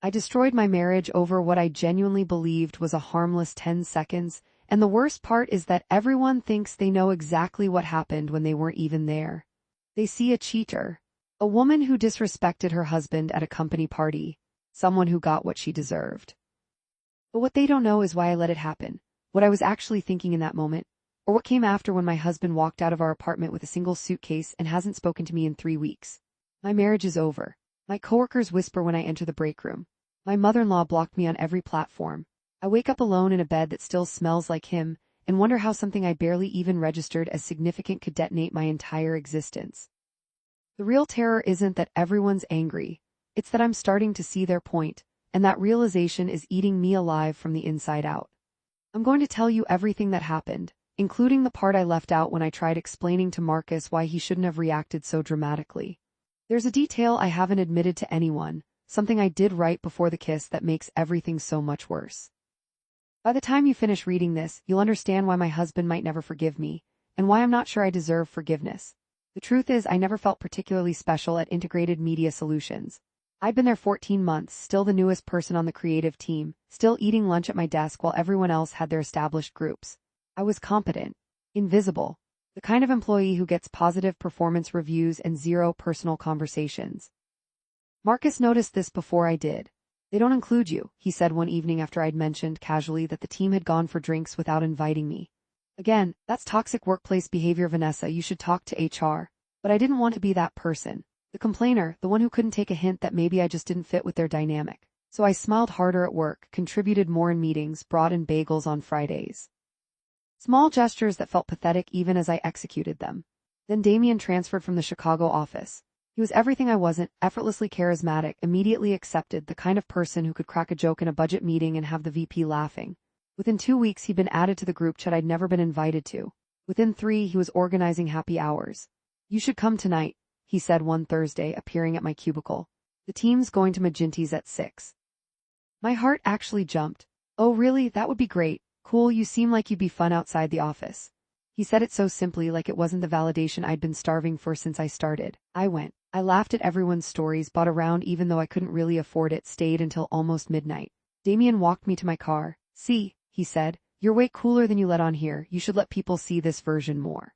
I destroyed my marriage over what I genuinely believed was a harmless 10 seconds, and the worst part is that everyone thinks they know exactly what happened when they weren't even there. They see a cheater, a woman who disrespected her husband at a company party, someone who got what she deserved. But what they don't know is why I let it happen, what I was actually thinking in that moment, or what came after when my husband walked out of our apartment with a single suitcase and hasn't spoken to me in 3 weeks. My marriage is over. My coworkers whisper when I enter the break room. My mother-in-law blocked me on every platform. I wake up alone in a bed that still smells like him and wonder how something I barely even registered as significant could detonate my entire existence. The real terror isn't that everyone's angry. It's that I'm starting to see their point, and that realization is eating me alive from the inside out. I'm going to tell you everything that happened, including the part I left out when I tried explaining to Marcus why he shouldn't have reacted so dramatically. There's a detail I haven't admitted to anyone, something I did right before the kiss that makes everything so much worse. By the time you finish reading this, you'll understand why my husband might never forgive me, and why I'm not sure I deserve forgiveness. The truth is, I never felt particularly special at Integrated Media Solutions. I'd been there 14 months, still the newest person on the creative team, still eating lunch at my desk while everyone else had their established groups. I was competent, invisible, the kind of employee who gets positive performance reviews and zero personal conversations. Marcus noticed this before I did. They don't include you, he said one evening after I'd mentioned casually that the team had gone for drinks without inviting me. Again, that's toxic workplace behavior, Vanessa. You should talk to HR. But I didn't want to be that person. The complainer, the one who couldn't take a hint that maybe I just didn't fit with their dynamic. So I smiled harder at work, contributed more in meetings, brought in bagels on Fridays. Small gestures that felt pathetic even as I executed them. Then Damien transferred from the Chicago office. He was everything I wasn't, effortlessly charismatic, immediately accepted, the kind of person who could crack a joke in a budget meeting and have the VP laughing. Within 2 weeks he'd been added to the group chat I'd never been invited to. Within 3 he was organizing happy hours. You should come tonight, he said one Thursday, appearing at my cubicle. The team's going to Maginty's at 6. My heart actually jumped. Oh really, that would be great. Cool, you seem like you'd be fun outside the office. He said it so simply, like it wasn't the validation I'd been starving for since I started. I went. I laughed at everyone's stories, bought a round even though I couldn't really afford it, stayed until almost midnight. Damien walked me to my car. See, he said, you're way cooler than you let on here. You should let people see this version more.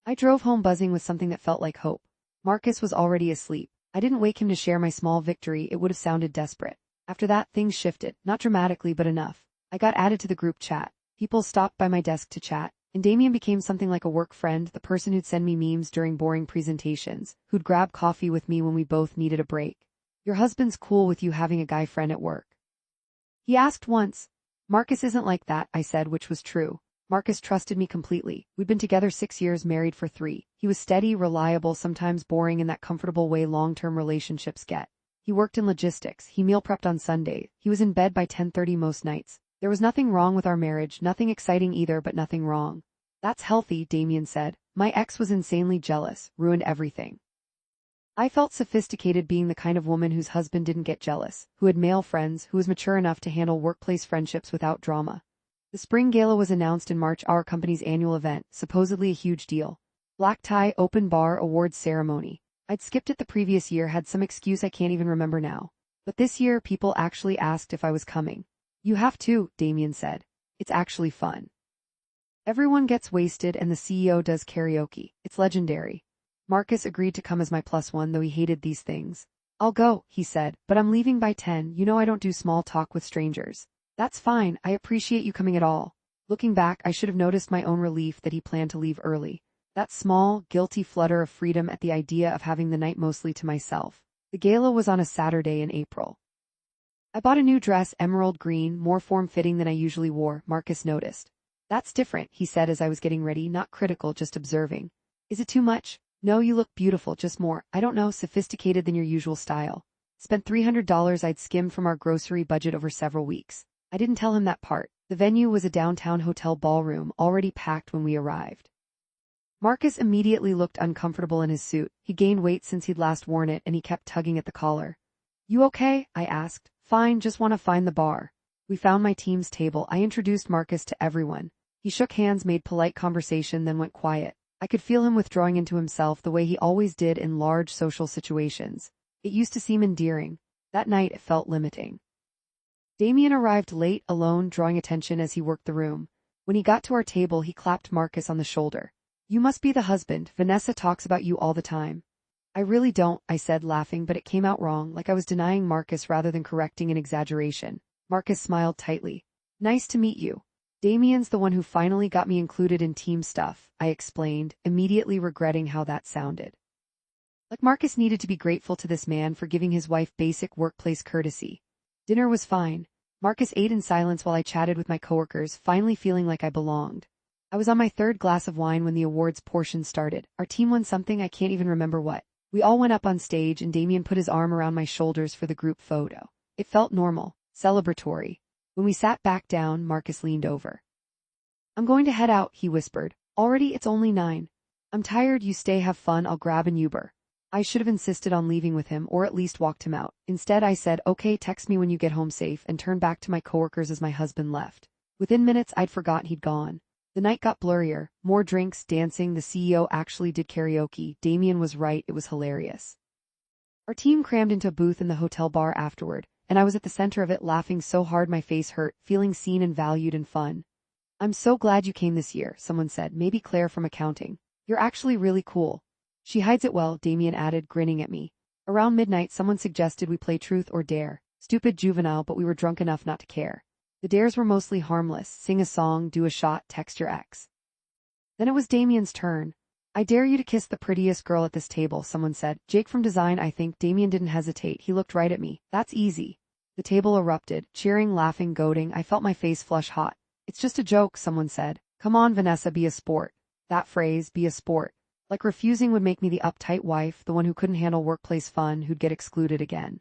I drove home buzzing with something that felt like hope. Marcus was already asleep. I didn't wake him to share my small victory, it would have sounded desperate. After that, things shifted, not dramatically but enough. I got added to the group chat. People stopped by my desk to chat, and Damien became something like a work friend, the person who'd send me memes during boring presentations, who'd grab coffee with me when we both needed a break. Your husband's cool with you having a guy friend at work? He asked once. Marcus isn't like that, I said, which was true. Marcus trusted me completely. We'd been together 6 years, married for 3. He was steady, reliable, sometimes boring in that comfortable way long-term relationships get. He worked in logistics. He meal prepped on Sunday. He was in bed by 10:30 most nights. There was nothing wrong with our marriage, nothing exciting either, but nothing wrong. That's healthy, Damien said. My ex was insanely jealous, ruined everything. I felt sophisticated being the kind of woman whose husband didn't get jealous, who had male friends, who was mature enough to handle workplace friendships without drama. The spring gala was announced in March, our company's annual event, supposedly a huge deal. Black tie, open bar, awards ceremony. I'd skipped it the previous year, had some excuse I can't even remember now. But this year people actually asked if I was coming. You have to, Damien said. It's actually fun. Everyone gets wasted and the CEO does karaoke. It's legendary. Marcus agreed to come as my +1, though he hated these things. I'll go, he said, but I'm leaving by 10. You know I don't do small talk with strangers. That's fine, I appreciate you coming at all. Looking back, I should have noticed my own relief that he planned to leave early. That small, guilty flutter of freedom at the idea of having the night mostly to myself. The gala was on a Saturday in April. I bought a new dress, emerald green, more form-fitting than I usually wore, Marcus noticed. That's different, he said as I was getting ready, not critical, just observing. Is it too much? No, you look beautiful, just more, I don't know, sophisticated than your usual style. Spent $300 I'd skimmed from our grocery budget over several weeks. I didn't tell him that part. The venue was a downtown hotel ballroom, already packed when we arrived. Marcus immediately looked uncomfortable in his suit. He gained weight since he'd last worn it and he kept tugging at the collar. You okay? I asked. Fine, just want to find the bar. We found my team's table. I introduced Marcus to everyone. He shook hands, made polite conversation, then went quiet. I could feel him withdrawing into himself the way he always did in large social situations. It used to seem endearing. That night it felt limiting. Damien arrived late, alone, drawing attention as he worked the room. When he got to our table, he clapped Marcus on the shoulder. "You must be the husband. Vanessa talks about you all the time." "I really don't," I said, laughing, but it came out wrong, like I was denying Marcus rather than correcting an exaggeration. Marcus smiled tightly. "Nice to meet you. Damien's the one who finally got me included in team stuff," I explained, immediately regretting how that sounded. Like Marcus needed to be grateful to this man for giving his wife basic workplace courtesy. Dinner was fine. Marcus ate in silence while I chatted with my coworkers, finally feeling like I belonged. I was on my third glass of wine when the awards portion started. Our team won something, I can't even remember what. We all went up on stage and Damien put his arm around my shoulders for the group photo. It felt normal, celebratory. When we sat back down, Marcus leaned over. "I'm going to head out," he whispered. "Already it's only 9. I'm tired, you stay, have fun, I'll grab an Uber." I should have insisted on leaving with him or at least walked him out. Instead I said, "Okay, text me when you get home safe," and turned back to my coworkers as my husband left. Within minutes I'd forgotten he'd gone. The night got blurrier, more drinks, dancing, the CEO actually did karaoke. Damien was right, it was hilarious. Our team crammed into a booth in the hotel bar afterward, and I was at the center of it, laughing so hard my face hurt, feeling seen and valued and fun. "I'm so glad you came this year," someone said, maybe Claire from accounting. "You're actually really cool." "She hides it well," Damien added, grinning at me. Around midnight someone suggested we play truth or dare. Stupid, juvenile, but we were drunk enough not to care. The dares were mostly harmless: sing a song, do a shot, text your ex. Then it was Damien's turn. "I dare you to kiss the prettiest girl at this table," someone said. "Jake from design, I think." Damien didn't hesitate, he looked right at me. "That's easy." The table erupted, cheering, laughing, goading. I felt my face flush hot. "It's just a joke," someone said. "Come on, Vanessa, be a sport." That phrase, be a sport. Like refusing would make me the uptight wife, the one who couldn't handle workplace fun, who'd get excluded again.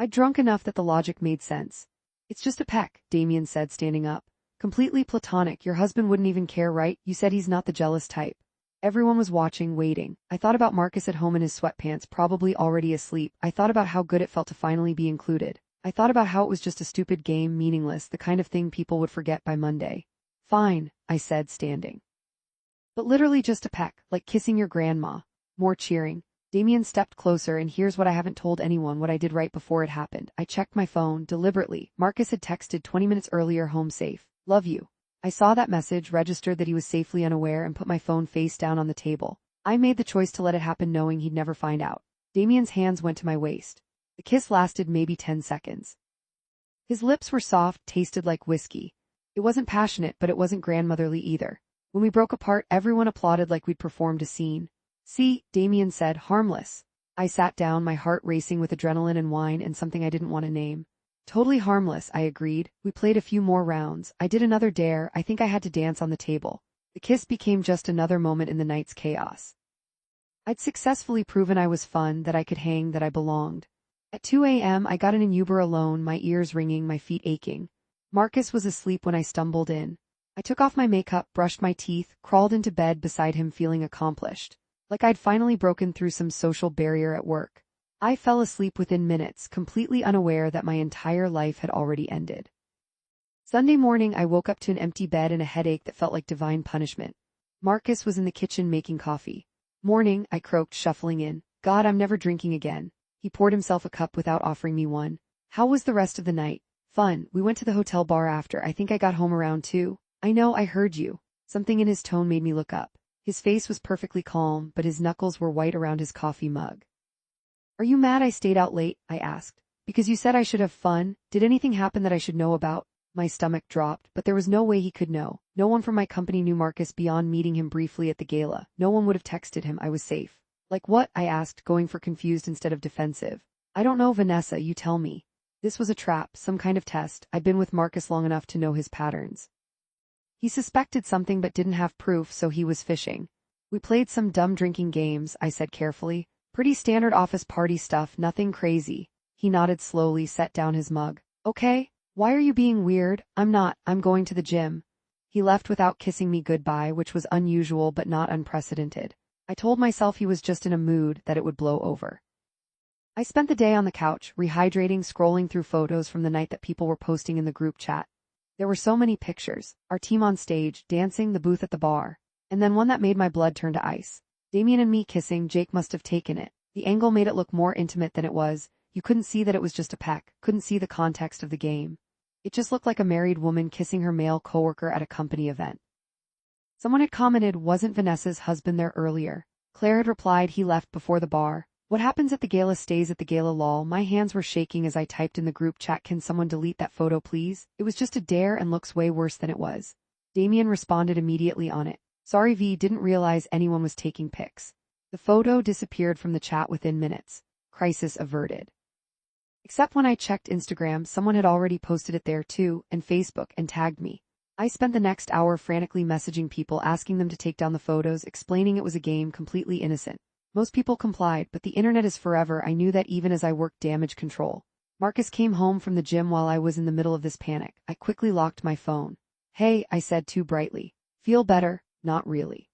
I'd drunk enough that the logic made sense. "It's just a peck," Damien said, standing up. "Completely platonic, your husband wouldn't even care, right? You said he's not the jealous type." Everyone was watching, waiting. I thought about Marcus at home in his sweatpants, probably already asleep. I thought about how good it felt to finally be included. I thought about how it was just a stupid game, meaningless, the kind of thing people would forget by Monday. "Fine," I said, standing. "But literally just a peck, like kissing your grandma." More cheering. Damien stepped closer, and here's what I haven't told anyone, what I did right before it happened. I checked my phone, deliberately. Marcus had texted 20 minutes earlier, "Home safe. Love you." I saw that message, registered that he was safely unaware, and put my phone face down on the table. I made the choice to let it happen, knowing he'd never find out. Damien's hands went to my waist. The kiss lasted maybe 10 seconds. His lips were soft, tasted like whiskey. It wasn't passionate, but it wasn't grandmotherly either. When we broke apart, everyone applauded like we'd performed a scene. "See," Damien said, "harmless." I sat down, my heart racing with adrenaline and wine and something I didn't want to name. "Totally harmless," I agreed. We played a few more rounds. I did another dare. I think I had to dance on the table. The kiss became just another moment in the night's chaos. I'd successfully proven I was fun, that I could hang, that I belonged. At 2 a.m. I got in an Uber alone, my ears ringing, my feet aching. Marcus was asleep when I stumbled in. I took off my makeup, brushed my teeth, crawled into bed beside him, feeling accomplished. Like I'd finally broken through some social barrier at work. I fell asleep within minutes, completely unaware that my entire life had already ended. Sunday morning I woke up to an empty bed and a headache that felt like divine punishment. Marcus was in the kitchen making coffee. "Morning," I croaked, shuffling in. "God, I'm never drinking again." He poured himself a cup without offering me one. "How was the rest of the night?" "Fun. We went to the hotel bar after. I think I got home around 2. "I know, I heard you." Something in his tone made me look up. His face was perfectly calm, but his knuckles were white around his coffee mug. "Are you mad I stayed out late?" I asked. "Because you said I should have fun. Did anything happen that I should know about?" My stomach dropped, but there was no way he could know. No one from my company knew Marcus beyond meeting him briefly at the gala. No one would have texted him. I was safe. "Like what?" I asked, going for confused instead of defensive. "I don't know, Vanessa, you tell me." This was a trap, some kind of test. I'd been with Marcus long enough to know his patterns. He suspected something but didn't have proof, so he was fishing. "We played some dumb drinking games," I said carefully. "Pretty standard office party stuff, nothing crazy." He nodded slowly, set down his mug. "Okay. Why are you being weird?" "I'm not. I'm going to the gym." He left without kissing me goodbye, which was unusual but not unprecedented. I told myself he was just in a mood, that it would blow over. I spent the day on the couch, rehydrating, scrolling through photos from the night that people were posting in the group chat. There were so many pictures. Our team on stage, dancing, the booth at the bar. And then one that made my blood turn to ice. Damien and me kissing. Jake must have taken it. The angle made it look more intimate than it was. You couldn't see that it was just a peck, couldn't see the context of the game. It just looked like a married woman kissing her male coworker at a company event. Someone had commented, wasn't Vanessa's husband there earlier? Claire had replied, he left before the bar. What happens at the gala stays at the gala. Lol. My hands were shaking as I typed in the group chat, can someone delete that photo please? It was just a dare and looks way worse than it was. Damien responded immediately on it. Sorry V, didn't realize anyone was taking pics. The photo disappeared from the chat within minutes. Crisis averted. Except when I checked Instagram, someone had already posted it there too, and Facebook, and tagged me. I spent the next hour frantically messaging people asking them to take down the photos, explaining it was a game, completely innocent. Most people complied, but the internet is forever. I knew that even as I worked damage control. Marcus came home from the gym while I was in the middle of this panic. I quickly locked my phone. Hey, I said too brightly. Feel better? Not really.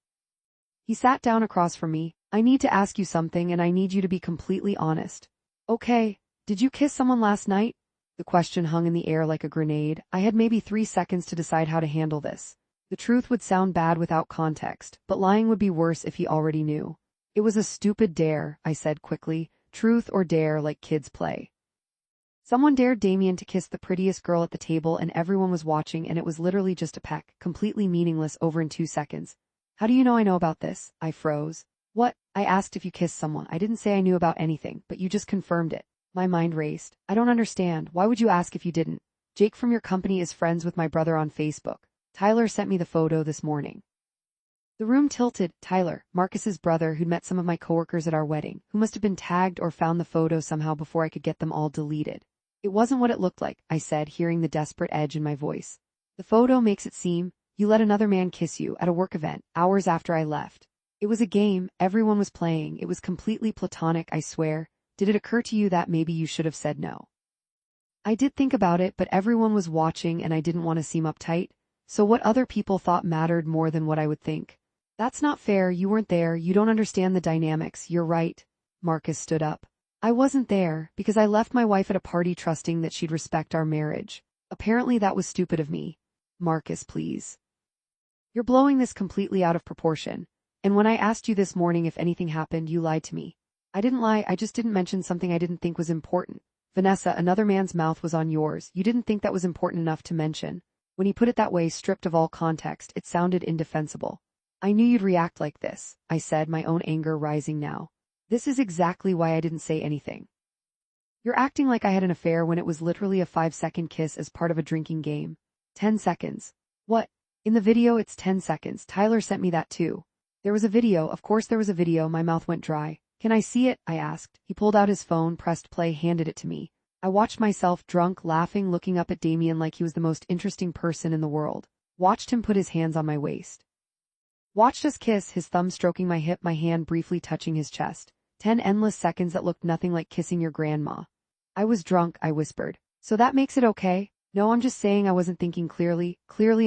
He sat down across from me. I need to ask you something and I need you to be completely honest. Okay, did you kiss someone last night? The question hung in the air like a grenade. I had maybe 3 seconds to decide how to handle this. The truth would sound bad without context, but lying would be worse if he already knew. It was a stupid dare, I said quickly. Truth or dare, like kids play. Someone dared Damien to kiss the prettiest girl at the table and everyone was watching, and it was literally just a peck, completely meaningless, over in 2 seconds. How do you know I know about this? I froze. What? I asked if you kissed someone. I didn't say I knew about anything, but you just confirmed it. My mind raced. I don't understand. Why would you ask if you didn't? Jake from your company is friends with my brother on Facebook. Tyler sent me the photo this morning. The room tilted. Tyler, Marcus's brother who'd met some of my coworkers at our wedding, who must have been tagged or found the photo somehow before I could get them all deleted. It wasn't what it looked like, I said, hearing the desperate edge in my voice. The photo makes it seem you let another man kiss you at a work event hours after I left. It was a game everyone was playing. It was completely platonic, I swear. Did it occur to you that maybe you should have said no? I did think about it, but everyone was watching and I didn't want to seem uptight. So what other people thought mattered more than what I would think. That's not fair. You weren't there. You don't understand the dynamics. You're right. Marcus stood up. I wasn't there because I left my wife at a party trusting that she'd respect our marriage. Apparently that was stupid of me. Marcus, please. You're blowing this completely out of proportion. And when I asked you this morning if anything happened, you lied to me. I didn't lie. I just didn't mention something I didn't think was important. Vanessa, another man's mouth was on yours. You didn't think that was important enough to mention. When he put it that way, stripped of all context, it sounded indefensible. I knew you'd react like this, I said, my own anger rising now. This is exactly why I didn't say anything. You're acting like I had an affair when it was literally a 5-second kiss as part of a drinking game. 10 seconds. What? In the video it's 10 seconds. Tyler sent me that too. There was a video, of course there was a video. My mouth went dry. Can I see it? I asked. He pulled out his phone, pressed play, handed it to me. I watched myself, drunk, laughing, looking up at Damien like he was the most interesting person in the world. Watched him put his hands on my waist. Watched us kiss, his thumb stroking my hip, my hand briefly touching his chest. 10 endless seconds that looked nothing like kissing your grandma. I was drunk, I whispered. So that makes it okay? No, I'm just saying I wasn't thinking clearly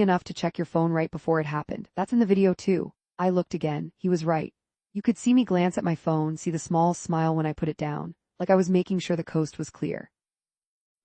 enough to check your phone right before it happened. That's in the video too. I looked again. He was right. You could see me glance at my phone, see the small smile when I put it down, like I was making sure the coast was clear.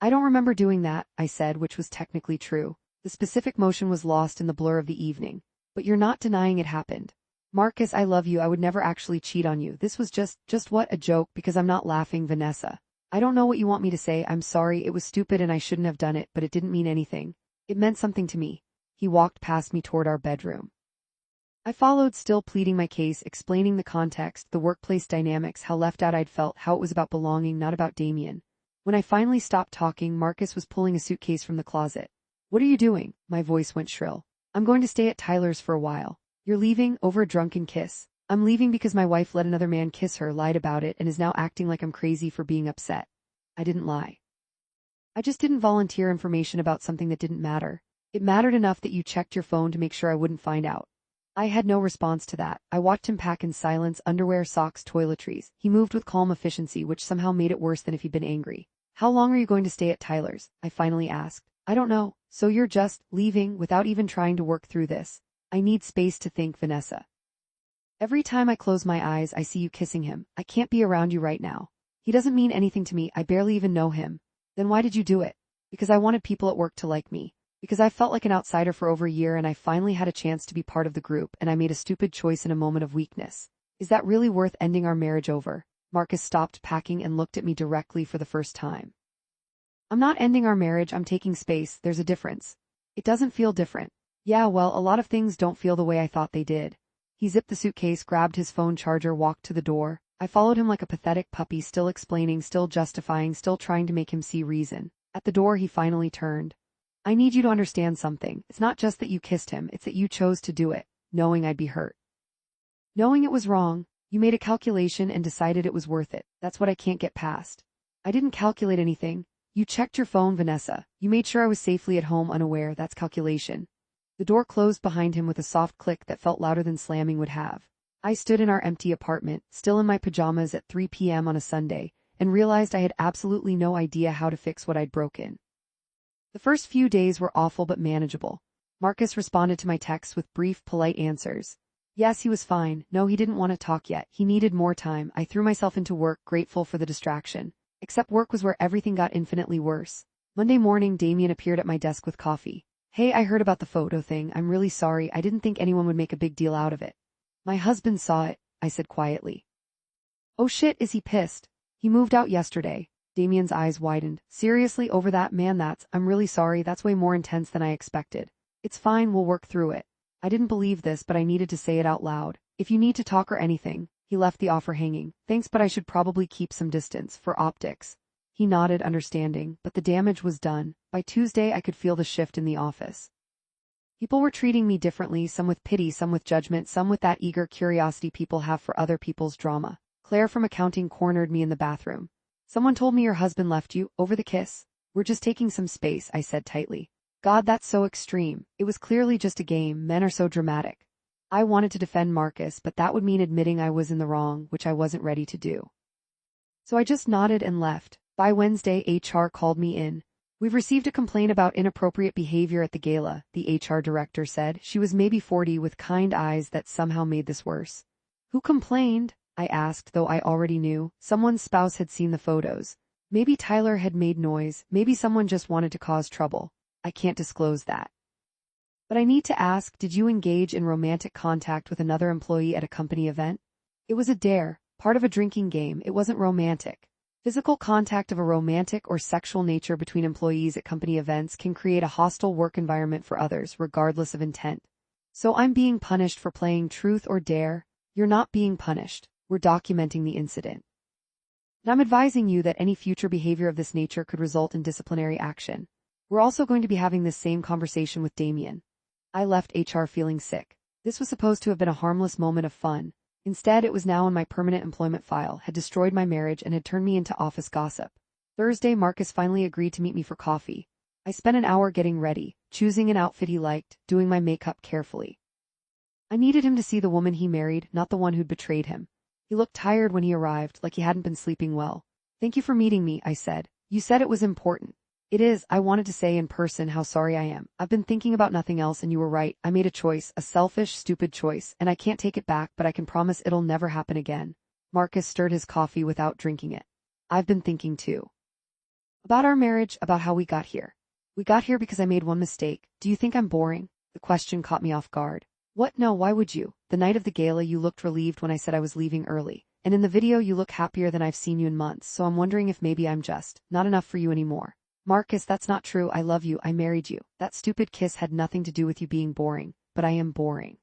I don't remember doing that, I said, which was technically true. The specific motion was lost in the blur of the evening. But you're not denying it happened. Marcus, I love you. I would never actually cheat on you. This was just what, a joke, because I'm not laughing, Vanessa. I don't know what you want me to say. I'm sorry. It was stupid and I shouldn't have done it, but it didn't mean anything. It meant something to me. He walked past me toward our bedroom. I followed, still pleading my case, explaining the context, the workplace dynamics, how left out I'd felt, how it was about belonging, not about Damien. When I finally stopped talking, Marcus was pulling a suitcase from the closet. What are you doing? My voice went shrill. I'm going to stay at Tyler's for a while. You're leaving over a drunken kiss. I'm leaving because my wife let another man kiss her, lied about it, and is now acting like I'm crazy for being upset. I didn't lie. I just didn't volunteer information about something that didn't matter. It mattered enough that you checked your phone to make sure I wouldn't find out. I had no response to that. I watched him pack in silence, underwear, socks, toiletries. He moved with calm efficiency, which somehow made it worse than if he'd been angry. How long are you going to stay at Tyler's? I finally asked. I don't know. So you're just leaving without even trying to work through this? I need space to think, Vanessa. Every time I close my eyes, I see you kissing him. I can't be around you right now. He doesn't mean anything to me. I barely even know him. Then why did you do it? Because I wanted people at work to like me. Because I felt like an outsider for over a year and I finally had a chance to be part of the group and I made a stupid choice in a moment of weakness. Is that really worth ending our marriage over? Marcus stopped packing and looked at me directly for the first time. I'm not ending our marriage, I'm taking space, there's a difference. It doesn't feel different. Yeah, well, a lot of things don't feel the way I thought they did. He zipped the suitcase, grabbed his phone charger, walked to the door. I followed him like a pathetic puppy, still explaining, still justifying, still trying to make him see reason. At the door he finally turned. I need you to understand something. It's not just that you kissed him, it's that you chose to do it, knowing I'd be hurt. Knowing it was wrong, you made a calculation and decided it was worth it. That's what I can't get past. I didn't calculate anything. You checked your phone, Vanessa. You made sure I was safely at home unaware. That's calculation. The door closed behind him with a soft click that felt louder than slamming would have. I stood in our empty apartment, still in my pajamas at 3 p.m. on a Sunday, and realized I had absolutely no idea how to fix what I'd broken. The first few days were awful but manageable. Marcus responded to my texts with brief, polite answers. Yes, he was fine. No, he didn't want to talk yet. He needed more time. I threw myself into work, grateful for the distraction. Except work was where everything got infinitely worse. Monday morning, Damien appeared at my desk with coffee. Hey, I heard about the photo thing. I'm really sorry. I didn't think anyone would make a big deal out of it. My husband saw it, I said quietly. Oh shit, is he pissed? He moved out yesterday. Damien's eyes widened. Seriously, over that, man? I'm really sorry. That's way more intense than I expected. It's fine, we'll work through it. I didn't believe this, but I needed to say it out loud. If you need to talk or anything. He left the offer hanging. Thanks, but I should probably keep some distance, for optics. He nodded, understanding, but the damage was done. By Tuesday I could feel the shift in the office. People were treating me differently, some with pity, some with judgment, some with that eager curiosity people have for other people's drama. Claire from accounting cornered me in the bathroom. Someone told me your husband left you, over the kiss. We're just taking some space, I said tightly. God, that's so extreme. It was clearly just a game. Men are so dramatic. I wanted to defend Marcus, but that would mean admitting I was in the wrong, which I wasn't ready to do. So I just nodded and left. By Wednesday, HR called me in. We've received a complaint about inappropriate behavior at the gala, the HR director said. She was maybe 40 with kind eyes that somehow made this worse. Who complained? I asked, though I already knew. Someone's spouse had seen the photos. Maybe Tyler had made noise. Maybe someone just wanted to cause trouble. I can't disclose that. But I need to ask, did you engage in romantic contact with another employee at a company event? It was a dare, part of a drinking game. It wasn't romantic. Physical contact of a romantic or sexual nature between employees at company events can create a hostile work environment for others, regardless of intent. So I'm being punished for playing truth or dare? You're not being punished. We're documenting the incident. And I'm advising you that any future behavior of this nature could result in disciplinary action. We're also going to be having this same conversation with Damien. I left HR feeling sick. This was supposed to have been a harmless moment of fun. Instead, it was now in my permanent employment file, had destroyed my marriage, and had turned me into office gossip. Thursday, Marcus finally agreed to meet me for coffee. I spent an hour getting ready, choosing an outfit he liked, doing my makeup carefully. I needed him to see the woman he married, not the one who'd betrayed him. He looked tired when he arrived, like he hadn't been sleeping well. Thank you for meeting me, I said. You said it was important. It is. I wanted to say in person how sorry I am. I've been thinking about nothing else and you were right. I made a choice, a selfish, stupid choice, and I can't take it back, but I can promise it'll never happen again. Marcus stirred his coffee without drinking it. I've been thinking too. About our marriage, about how we got here. We got here because I made one mistake. Do you think I'm boring? The question caught me off guard. What? No, why would you? The night of the gala you looked relieved when I said I was leaving early. And in the video you look happier than I've seen you in months, so I'm wondering if maybe I'm just not enough for you anymore. Marcus, that's not true. I love you. I married you. That stupid kiss had nothing to do with you being boring, but I am boring.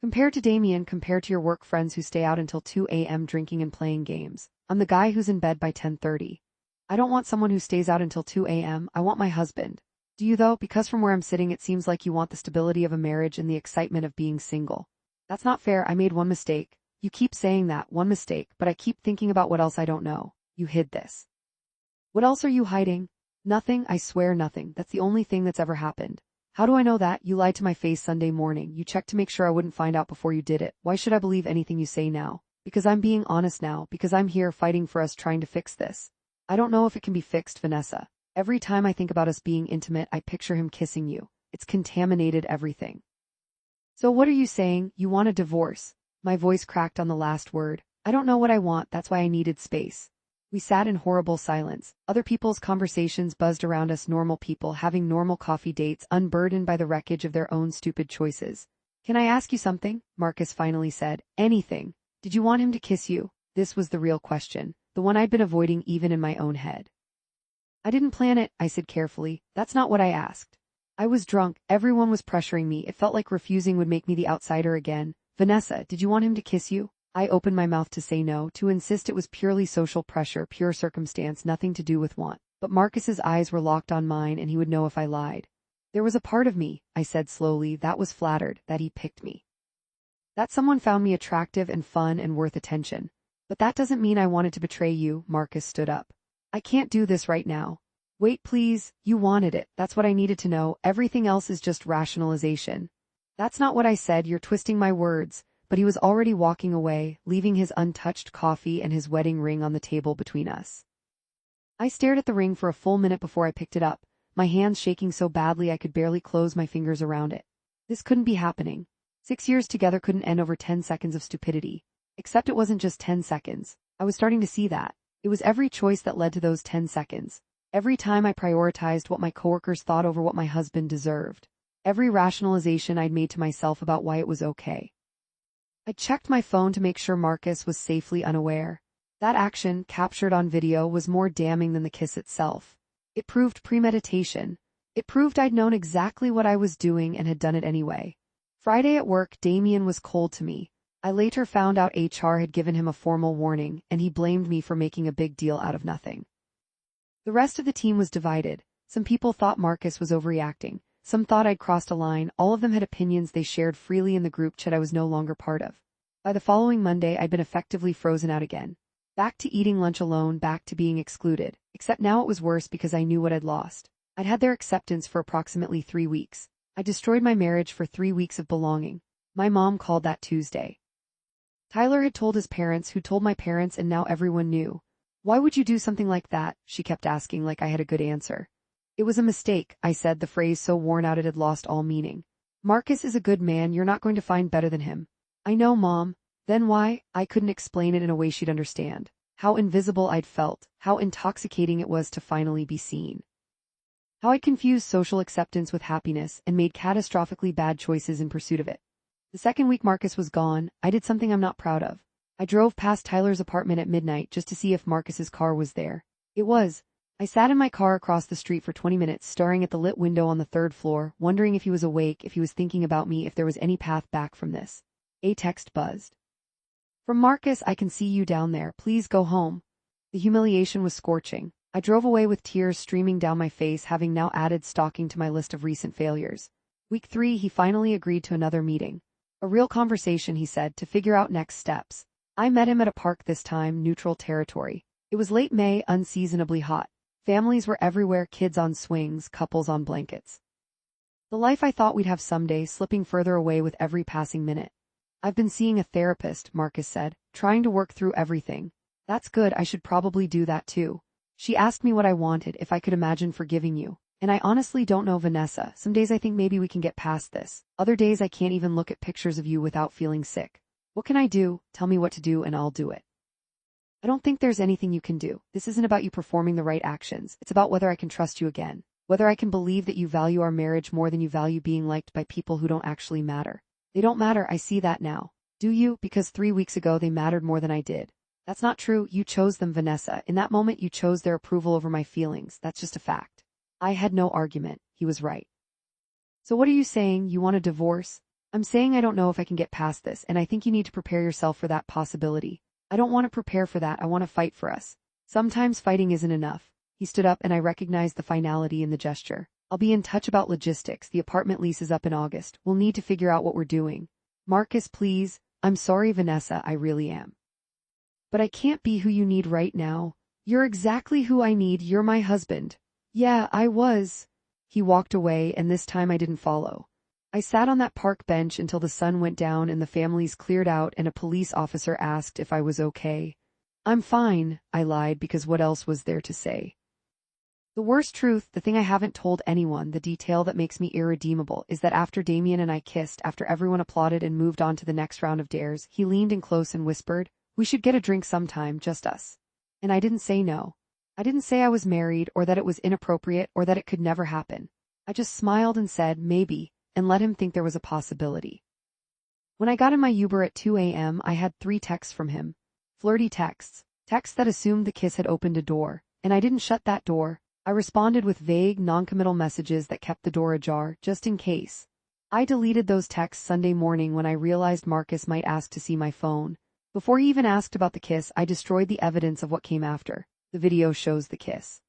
Compared to Damien, compared to your work friends who stay out until 2 a.m. drinking and playing games, I'm the guy who's in bed by 10:30. I don't want someone who stays out until 2 a.m. I want my husband. Do you though? Because from where I'm sitting it seems like you want the stability of a marriage and the excitement of being single. That's not fair. I made one mistake. You keep saying that, one mistake, but I keep thinking about what else I don't know. You hid this. What else are you hiding? Nothing, I swear nothing. That's the only thing that's ever happened. How do I know that? You lied to my face Sunday morning. You checked to make sure I wouldn't find out before you did it. Why should I believe anything you say now? Because I'm being honest now, because I'm here fighting for us, trying to fix this. I don't know if it can be fixed, Vanessa. Every time I think about us being intimate, I picture him kissing you. It's contaminated everything. So what are you saying? You want a divorce? My voice cracked on the last word. I don't know what I want, that's why I needed space. We sat in horrible silence. Other people's conversations buzzed around us, normal people having normal coffee dates, unburdened by the wreckage of their own stupid choices. Can I ask you something? Marcus finally said. Anything. Did you want him to kiss you? This was the real question, the one I'd been avoiding even in my own head. I didn't plan it, I said carefully. That's not what I asked. I was drunk, everyone was pressuring me, it felt like refusing would make me the outsider again. Vanessa, did you want him to kiss you? I opened my mouth to say no, to insist it was purely social pressure, pure circumstance, nothing to do with want. But Marcus's eyes were locked on mine and he would know if I lied. There was a part of me, I said slowly, that was flattered, that he picked me. That someone found me attractive and fun and worth attention. But that doesn't mean I wanted to betray you, Marcus stood up. I can't do this right now. Wait please, you wanted it, that's what I needed to know, everything else is just rationalization. That's not what I said, you're twisting my words, but he was already walking away, leaving his untouched coffee and his wedding ring on the table between us. I stared at the ring for a full minute before I picked it up, my hands shaking so badly I could barely close my fingers around it. This couldn't be happening. 6 years together couldn't end over 10 seconds of stupidity. Except it wasn't just 10 seconds. I was starting to see that. It was every choice that led to those 10 seconds. Every time I prioritized what my coworkers thought over what my husband deserved. Every rationalization I'd made to myself about why it was okay. I checked my phone to make sure Marcus was safely unaware. That action, captured on video, was more damning than the kiss itself. It proved premeditation. It proved I'd known exactly what I was doing and had done it anyway. Friday at work, Damien was cold to me. I later found out HR had given him a formal warning, and he blamed me for making a big deal out of nothing. The rest of the team was divided. Some people thought Marcus was overreacting. Some thought I'd crossed a line. All of them had opinions they shared freely in the group chat I was no longer part of. By the following Monday, I'd been effectively frozen out again. Back to eating lunch alone, back to being excluded. Except now it was worse because I knew what I'd lost. I'd had their acceptance for approximately 3 weeks. I destroyed my marriage for 3 weeks of belonging. My mom called that Tuesday. Tyler had told his parents, who told my parents, and now everyone knew. Why would you do something like that? She kept asking like I had a good answer. It was a mistake, I said, the phrase so worn out it had lost all meaning. Marcus is a good man, you're not going to find better than him. I know, Mom. Then why? I couldn't explain it in a way she'd understand. How invisible I'd felt, how intoxicating it was to finally be seen. How I'd confused social acceptance with happiness and made catastrophically bad choices in pursuit of it. The second week Marcus was gone, I did something I'm not proud of. I drove past Tyler's apartment at midnight just to see if Marcus's car was there. It was. I sat in my car across the street for 20 minutes, staring at the lit window on the 3rd floor, wondering if he was awake, if he was thinking about me, if there was any path back from this. A text buzzed. From Marcus, I can see you down there, please go home. The humiliation was scorching. I drove away with tears streaming down my face, having now added stalking to my list of recent failures. Week 3, he finally agreed to another meeting. A real conversation, he said, to figure out next steps. I met him at a park this time, neutral territory. It was late May, unseasonably hot. Families were everywhere, kids on swings, couples on blankets. The life I thought we'd have someday, slipping further away with every passing minute. I've been seeing a therapist, Marcus said, trying to work through everything. That's good, I should probably do that too. She asked me what I wanted, if I could imagine forgiving you. And I honestly don't know, Vanessa. Some days I think maybe we can get past this. Other days I can't even look at pictures of you without feeling sick. What can I do? Tell me what to do and I'll do it. I don't think there's anything you can do. This isn't about you performing the right actions. It's about whether I can trust you again. Whether I can believe that you value our marriage more than you value being liked by people who don't actually matter. They don't matter, I see that now. Do you? Because 3 weeks ago they mattered more than I did. That's not true. You chose them, Vanessa. In that moment you chose their approval over my feelings. That's just a fact. I had no argument. He was right. So what are you saying? You want a divorce? I'm saying I don't know if I can get past this, and I think you need to prepare yourself for that possibility. I don't want to prepare for that, I want to fight for us. Sometimes fighting isn't enough. He stood up and I recognized the finality in the gesture. I'll be in touch about logistics, the apartment lease is up in August. We'll need to figure out what we're doing. Marcus, please. I'm sorry, Vanessa, I really am. But I can't be who you need right now. You're exactly who I need, you're my husband. Yeah, I was. He walked away, and this time I didn't follow. I sat on that park bench until the sun went down and the families cleared out and a police officer asked if I was okay. I'm fine, I lied, because what else was there to say? The worst truth, the thing I haven't told anyone, the detail that makes me irredeemable, is that after Damien and I kissed, after everyone applauded and moved on to the next round of dares, he leaned in close and whispered, "We should get a drink sometime, just us." And I didn't say no. I didn't say I was married, or that it was inappropriate, or that it could never happen. I just smiled and said, maybe, and let him think there was a possibility. When I got in my Uber at 2 a.m., I had 3 texts from him. Flirty texts. Texts that assumed the kiss had opened a door, and I didn't shut that door. I responded with vague, non-committal messages that kept the door ajar, just in case. I deleted those texts Sunday morning when I realized Marcus might ask to see my phone. Before he even asked about the kiss, I destroyed the evidence of what came after. The video shows the kiss.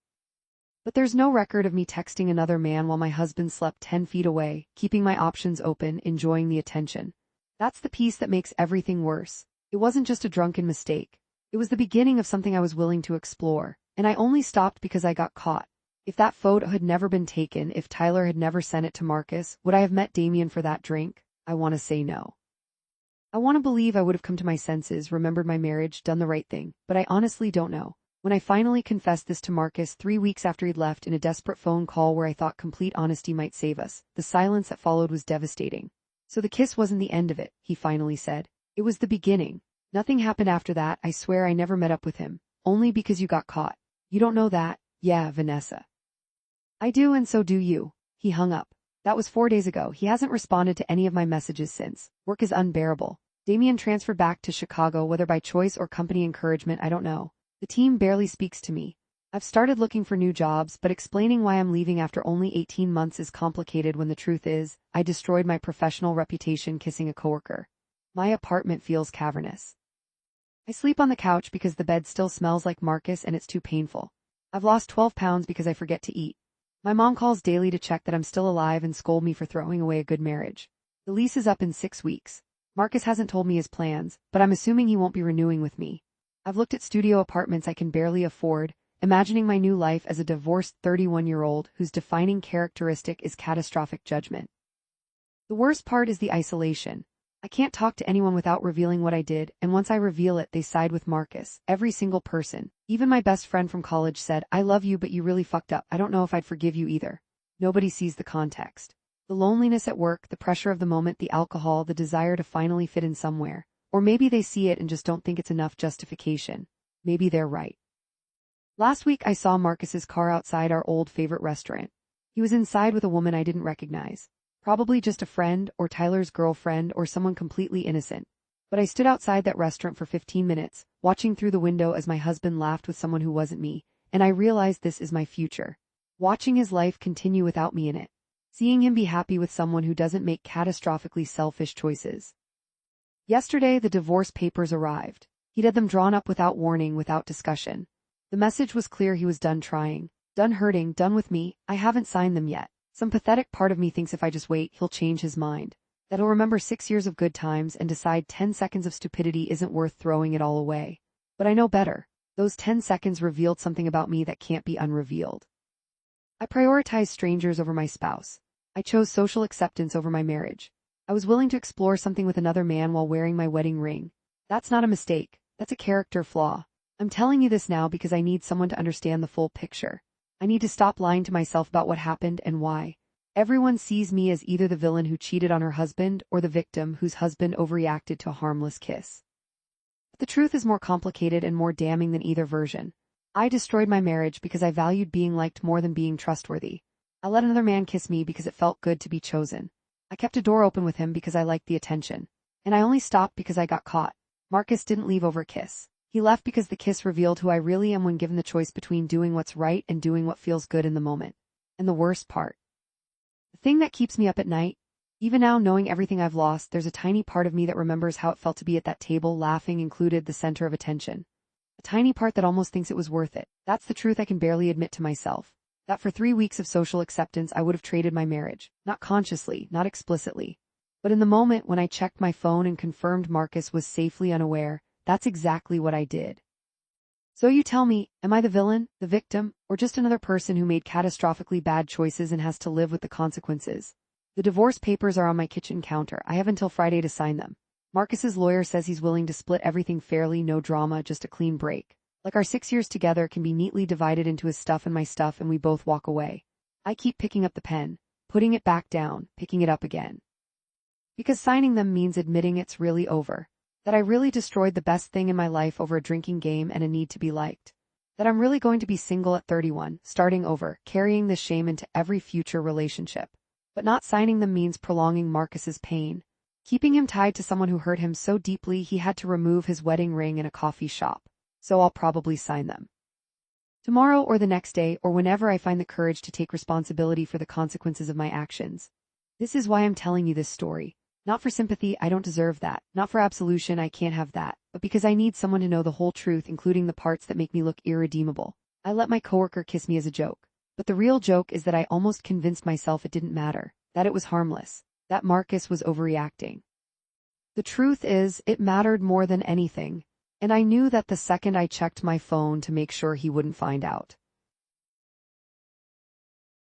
But there's no record of me texting another man while my husband slept 10 feet away, keeping my options open, enjoying the attention. That's the piece that makes everything worse. It wasn't just a drunken mistake. It was the beginning of something I was willing to explore, and I only stopped because I got caught. If that photo had never been taken, if Tyler had never sent it to Marcus, would I have met Damien for that drink? I want to say no. I want to believe I would have come to my senses, remembered my marriage, done the right thing, but I honestly don't know. When I finally confessed this to Marcus 3 weeks after he'd left in a desperate phone call where I thought complete honesty might save us, the silence that followed was devastating. So the kiss wasn't the end of it, he finally said. It was the beginning. Nothing happened after that. I swear I never met up with him. Only because you got caught. You don't know that? Yeah, Vanessa. I do, and so do you. He hung up. That was 4 days ago. He hasn't responded to any of my messages since. Work is unbearable. Damien transferred back to Chicago, whether by choice or company encouragement, I don't know. The team barely speaks to me. I've started looking for new jobs, but explaining why I'm leaving after only 18 months is complicated when the truth is, I destroyed my professional reputation kissing a coworker. My apartment feels cavernous. I sleep on the couch because the bed still smells like Marcus and it's too painful. I've lost 12 pounds because I forget to eat. My mom calls daily to check that I'm still alive and scold me for throwing away a good marriage. The lease is up in 6 weeks. Marcus hasn't told me his plans, but I'm assuming he won't be renewing with me. I've looked at studio apartments I can barely afford, imagining my new life as a divorced 31-year-old whose defining characteristic is catastrophic judgment. The worst part is the isolation. I can't talk to anyone without revealing what I did, and once I reveal it, they side with Marcus. Every single person. Even my best friend from college said, "I love you, but you really fucked up. I don't know if I'd forgive you either." Nobody sees the context. The loneliness at work, the pressure of the moment, the alcohol, the desire to finally fit in somewhere. Or maybe they see it and just don't think it's enough justification. Maybe they're right. Last week I saw Marcus's car outside our old favorite restaurant. He was inside with a woman I didn't recognize. Probably just a friend, or Tyler's girlfriend, or someone completely innocent. But I stood outside that restaurant for 15 minutes, watching through the window as my husband laughed with someone who wasn't me, and I realized this is my future. Watching his life continue without me in it. Seeing him be happy with someone who doesn't make catastrophically selfish choices. Yesterday, the divorce papers arrived. He'd had them drawn up without warning, without discussion. The message was clear: he was done trying, done hurting, done with me. I haven't signed them yet. Some pathetic part of me thinks if I just wait, he'll change his mind. That he'll remember 6 years of good times and decide 10 seconds of stupidity isn't worth throwing it all away. But I know better. Those 10 seconds revealed something about me that can't be unrevealed. I prioritized strangers over my spouse. I chose social acceptance over my marriage. I was willing to explore something with another man while wearing my wedding ring. That's not a mistake. That's a character flaw. I'm telling you this now because I need someone to understand the full picture. I need to stop lying to myself about what happened and why. Everyone sees me as either the villain who cheated on her husband or the victim whose husband overreacted to a harmless kiss. But the truth is more complicated and more damning than either version. I destroyed my marriage because I valued being liked more than being trustworthy. I let another man kiss me because it felt good to be chosen. I kept a door open with him because I liked the attention. And I only stopped because I got caught. Marcus didn't leave over a kiss. He left because the kiss revealed who I really am when given the choice between doing what's right and doing what feels good in the moment. And the worst part. The thing that keeps me up at night, even now knowing everything I've lost, there's a tiny part of me that remembers how it felt to be at that table, laughing, included, the center of attention. A tiny part that almost thinks it was worth it. That's the truth I can barely admit to myself. That for 3 weeks of social acceptance I would have traded my marriage. Not consciously, not explicitly. But in the moment when I checked my phone and confirmed Marcus was safely unaware, that's exactly what I did. So you tell me, am I the villain, the victim, or just another person who made catastrophically bad choices and has to live with the consequences? The divorce papers are on my kitchen counter. I have until Friday to sign them. Marcus's lawyer says he's willing to split everything fairly, no drama, just a clean break. Like our 6 years together can be neatly divided into his stuff and my stuff, and we both walk away. I keep picking up the pen, putting it back down, picking it up again. Because signing them means admitting it's really over. That I really destroyed the best thing in my life over a drinking game and a need to be liked. That I'm really going to be single at 31, starting over, carrying this shame into every future relationship. But not signing them means prolonging Marcus's pain. keeping him tied to someone who hurt him so deeply he had to remove his wedding ring in a coffee shop. So I'll probably sign them. Tomorrow or the next day or whenever I find the courage to take responsibility for the consequences of my actions. This is why I'm telling you this story. Not for sympathy, I don't deserve that. Not for absolution, I can't have that. But because I need someone to know the whole truth, including the parts that make me look irredeemable. I let my coworker kiss me as a joke. But the real joke is that I almost convinced myself it didn't matter, that it was harmless, that Marcus was overreacting. The truth is, it mattered more than anything, and I knew that the second I checked my phone to make sure he wouldn't find out.